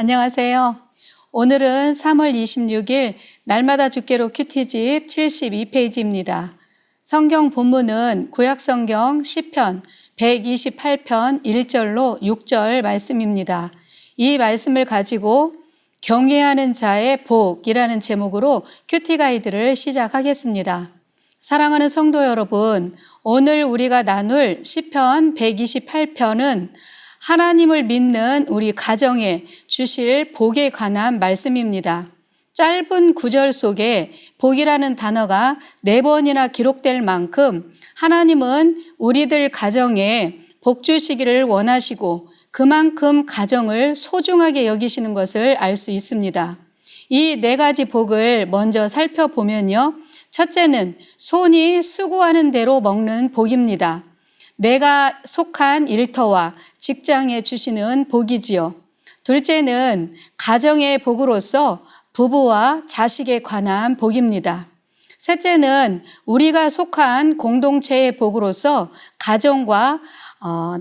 안녕하세요. 오늘은 3월 26일 날마다 주께로 큐티집 72페이지입니다. 성경 본문은 구약성경 시편 128편 1절로 6절 말씀입니다. 이 말씀을 가지고 경외하는 자의 복이라는 제목으로 큐티 가이드를 시작하겠습니다. 사랑하는 성도 여러분, 오늘 우리가 나눌 시편 128편은 하나님을 믿는 우리 가정에 주실 복에 관한 말씀입니다. 짧은 구절 속에 복이라는 단어가 4번이나 기록될 만큼 하나님은 우리들 가정에 복 주시기를 원하시고 그만큼 가정을 소중하게 여기시는 것을 알 수 있습니다. 이 4가지 복을 먼저 살펴보면요. 첫째는 손이 수고하는 대로 먹는 복입니다. 내가 속한 일터와 직장에 주시는 복이지요. 둘째는 가정의 복으로서 부부와 자식에 관한 복입니다. 셋째는 우리가 속한 공동체의 복으로서 가정과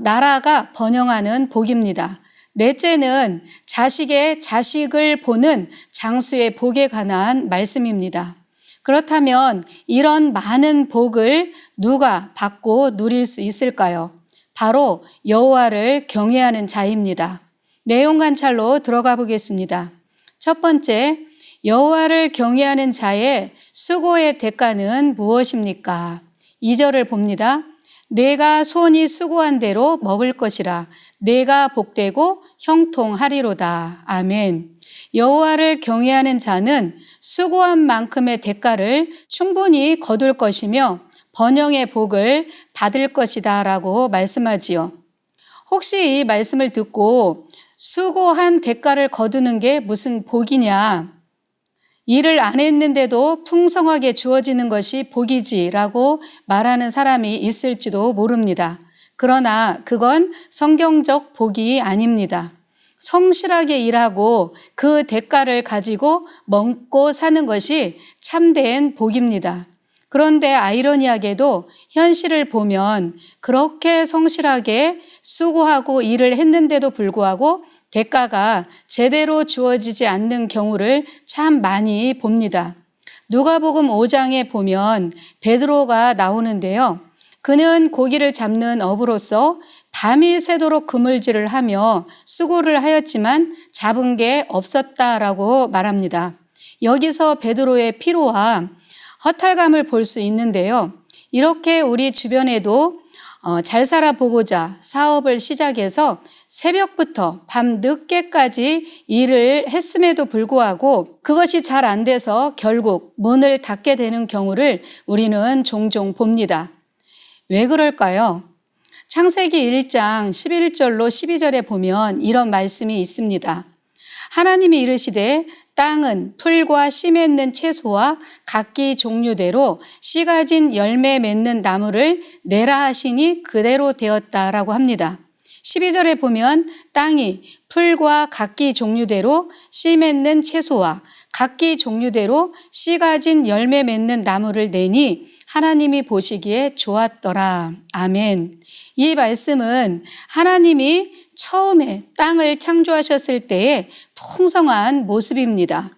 나라가 번영하는 복입니다. 넷째는 자식의 자식을 보는 장수의 복에 관한 말씀입니다. 그렇다면 이런 많은 복을 누가 받고 누릴 수 있을까요? 바로 여호와를 경외하는 자입니다. 내용 관찰로 들어가 보겠습니다. 첫 번째, 여호와를 경외하는 자의 수고의 대가는 무엇입니까? 2절을 봅니다. 내가 손이 수고한 대로 먹을 것이라 내가 복되고 형통하리로다. 아멘. 여호와를 경외하는 자는 수고한 만큼의 대가를 충분히 거둘 것이며 번영의 복을 받을 것이다 라고 말씀하지요. 혹시 이 말씀을 듣고 수고한 대가를 거두는 게 무슨 복이냐? 일을 안 했는데도 풍성하게 주어지는 것이 복이지라고 말하는 사람이 있을지도 모릅니다. 그러나 그건 성경적 복이 아닙니다. 성실하게 일하고 그 대가를 가지고 먹고 사는 것이 참된 복입니다. 그런데 아이러니하게도 현실을 보면 그렇게 성실하게 수고하고 일을 했는데도 불구하고 대가가 제대로 주어지지 않는 경우를 참 많이 봅니다. 누가복음 5장에 보면 베드로가 나오는데요. 그는 고기를 잡는 어부로서 밤이 새도록 그물질을 하며 수고를 하였지만 잡은 게 없었다라고 말합니다. 여기서 베드로의 피로와 허탈감을 볼 수 있는데요. 이렇게 우리 주변에도 잘 살아보고자 사업을 시작해서 새벽부터 밤 늦게까지 일을 했음에도 불구하고 그것이 잘 안 돼서 결국 문을 닫게 되는 경우를 우리는 종종 봅니다. 왜 그럴까요? 창세기 1장 11절로 12절에 보면 이런 말씀이 있습니다. 하나님이 이르시되 땅은 풀과 씨 맺는 채소와 각기 종류대로 씨 가진 열매 맺는 나무를 내라 하시니 그대로 되었다라고 합니다. 12절에 보면 땅이 풀과 각기 종류대로 씨 맺는 채소와 각기 종류대로 씨 가진 열매 맺는 나무를 내니 하나님이 보시기에 좋았더라. 아멘. 이 말씀은 하나님이 처음에 땅을 창조하셨을 때의 풍성한 모습입니다.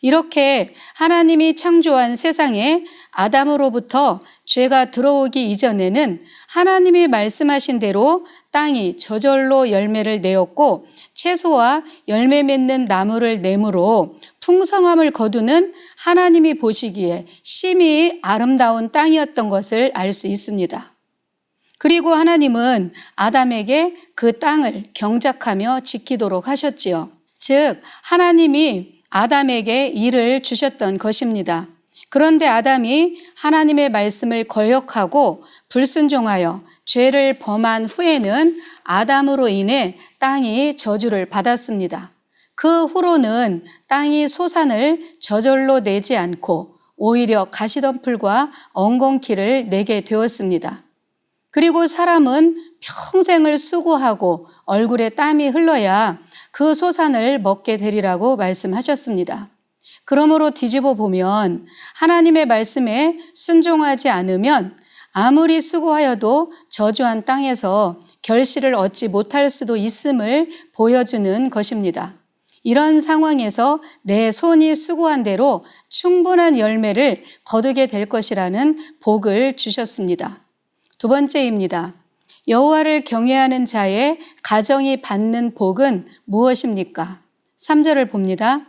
이렇게 하나님이 창조한 세상에 아담으로부터 죄가 들어오기 이전에는 하나님이 말씀하신 대로 땅이 저절로 열매를 내었고 채소와 열매 맺는 나무를 내므로 풍성함을 거두는 하나님이 보시기에 심히 아름다운 땅이었던 것을 알 수 있습니다. 그리고 하나님은 아담에게 그 땅을 경작하며 지키도록 하셨지요. 즉 하나님이 아담에게 일을 주셨던 것입니다. 그런데 아담이 하나님의 말씀을 거역하고 불순종하여 죄를 범한 후에는 아담으로 인해 땅이 저주를 받았습니다. 그 후로는 땅이 소산을 저절로 내지 않고 오히려 가시덤불과 엉겅퀴를 내게 되었습니다. 그리고 사람은 평생을 수고하고 얼굴에 땀이 흘러야 그 소산을 먹게 되리라고 말씀하셨습니다. 그러므로 뒤집어 보면 하나님의 말씀에 순종하지 않으면 아무리 수고하여도 저주한 땅에서 결실을 얻지 못할 수도 있음을 보여주는 것입니다. 이런 상황에서 내 손이 수고한 대로 충분한 열매를 거두게 될 것이라는 복을 주셨습니다. 두 번째입니다. 여호와를 경외하는 자의 가정이 받는 복은 무엇입니까? 3절을 봅니다.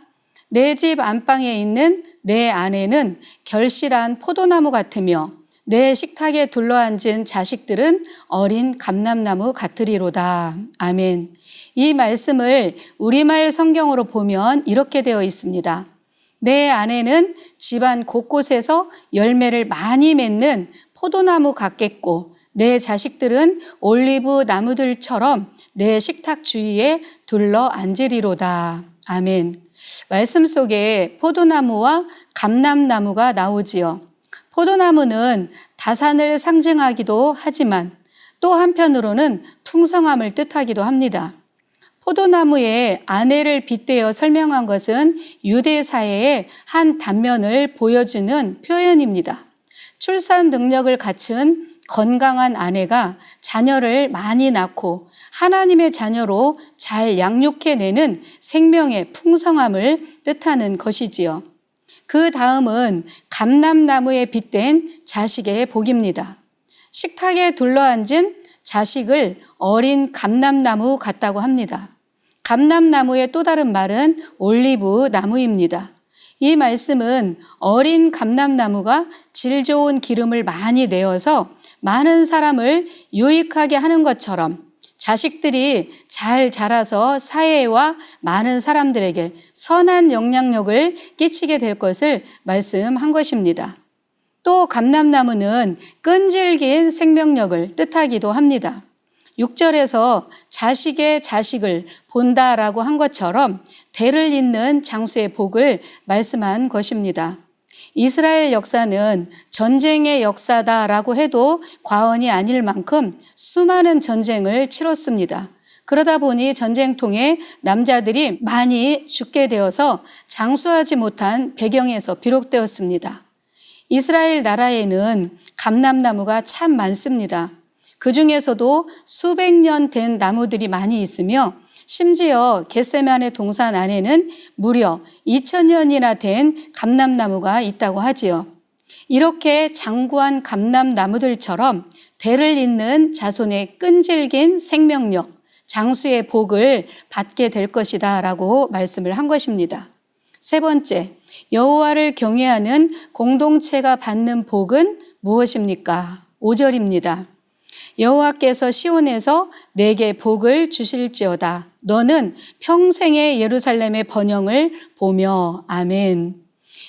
내 집 안방에 있는 내 아내는 결실한 포도나무 같으며 내 식탁에 둘러앉은 자식들은 어린 감람나무 같으리로다. 아멘. 이 말씀을 우리말 성경으로 보면 이렇게 되어 있습니다. 내 아내는 집안 곳곳에서 열매를 많이 맺는 포도나무 같겠고 내 자식들은 올리브 나무들처럼 내 식탁 주위에 둘러 앉으리로다. 아멘. 말씀 속에 포도나무와 감람나무가 나오지요. 포도나무는 다산을 상징하기도 하지만 또 한편으로는 풍성함을 뜻하기도 합니다. 포도나무의 아내를 빗대어 설명한 것은 유대 사회의 한 단면을 보여주는 표현입니다. 출산 능력을 갖춘 건강한 아내가 자녀를 많이 낳고 하나님의 자녀로 잘 양육해내는 생명의 풍성함을 뜻하는 것이지요. 그 다음은 감람나무에 빗댄 자식의 복입니다. 식탁에 둘러앉은 자식을 어린 감람나무 같다고 합니다. 감람나무의 또 다른 말은 올리브 나무입니다. 이 말씀은 어린 감람나무가 질 좋은 기름을 많이 내어서 많은 사람을 유익하게 하는 것처럼 자식들이 잘 자라서 사회와 많은 사람들에게 선한 영향력을 끼치게 될 것을 말씀한 것입니다. 또 감람나무는 끈질긴 생명력을 뜻하기도 합니다. 6절에서 자식의 자식을 본다라고 한 것처럼 대를 잇는 장수의 복을 말씀한 것입니다. 이스라엘 역사는 전쟁의 역사다라고 해도 과언이 아닐 만큼 수많은 전쟁을 치렀습니다. 그러다 보니 전쟁통에 남자들이 많이 죽게 되어서 장수하지 못한 배경에서 비롯되었습니다. 이스라엘 나라에는 감람나무가 참 많습니다. 그 중에서도 수백 년 된 나무들이 많이 있으며 심지어 겟세마네 동산 안에는 무려 2000년이나 된 감람나무가 있다고 하지요. 이렇게 장구한 감람나무들처럼 대를 잇는 자손의 끈질긴 생명력, 장수의 복을 받게 될 것이다 라고 말씀을 한 것입니다. 세 번째, 여호와를 경외하는 공동체가 받는 복은 무엇입니까? 5절입니다. 여호와께서 시온에서 내게 복을 주실지어다. 너는 평생의 예루살렘의 번영을 보며. 아멘.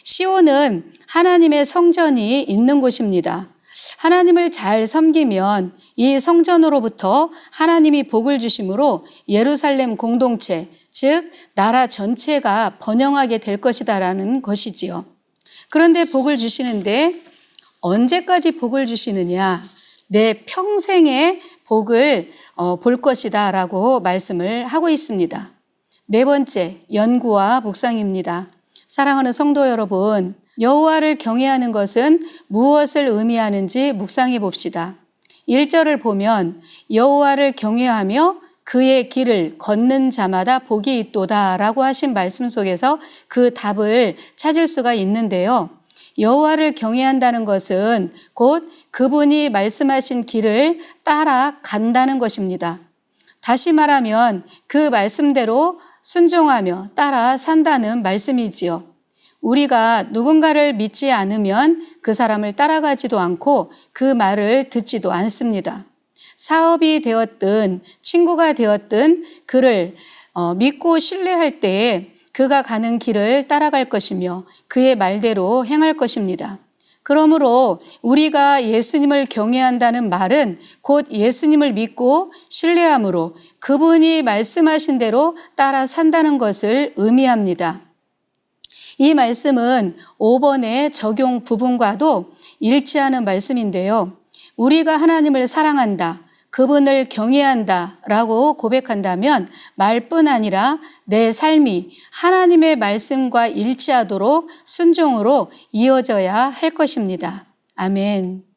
시온은 하나님의 성전이 있는 곳입니다. 하나님을 잘 섬기면 이 성전으로부터 하나님이 복을 주심으로 예루살렘 공동체, 즉 나라 전체가 번영하게 될 것이다라는 것이지요. 그런데 복을 주시는데 언제까지 복을 주시느냐? 내 평생의 복을 볼 것이다 라고 말씀을 하고 있습니다. 네 번째, 연구와 묵상입니다. 사랑하는 성도 여러분, 여호와를 경외하는 것은 무엇을 의미하는지 묵상해 봅시다. 1절을 보면 여호와를 경외하며 그의 길을 걷는 자마다 복이 있도다 라고 하신 말씀 속에서 그 답을 찾을 수가 있는데요. 여호와를 경외한다는 것은 곧 그분이 말씀하신 길을 따라간다는 것입니다. 다시 말하면 그 말씀대로 순종하며 따라 산다는 말씀이지요. 우리가 누군가를 믿지 않으면 그 사람을 따라가지도 않고 그 말을 듣지도 않습니다. 사업이 되었든 친구가 되었든 그를 믿고 신뢰할 때에 그가 가는 길을 따라갈 것이며 그의 말대로 행할 것입니다. 그러므로 우리가 예수님을 경외한다는 말은 곧 예수님을 믿고 신뢰함으로 그분이 말씀하신 대로 따라 산다는 것을 의미합니다. 이 말씀은 5번의 적용 부분과도 일치하는 말씀인데요. 우리가 하나님을 사랑한다, 그분을 경외한다 라고 고백한다면 말뿐 아니라 내 삶이 하나님의 말씀과 일치하도록 순종으로 이어져야 할 것입니다. 아멘.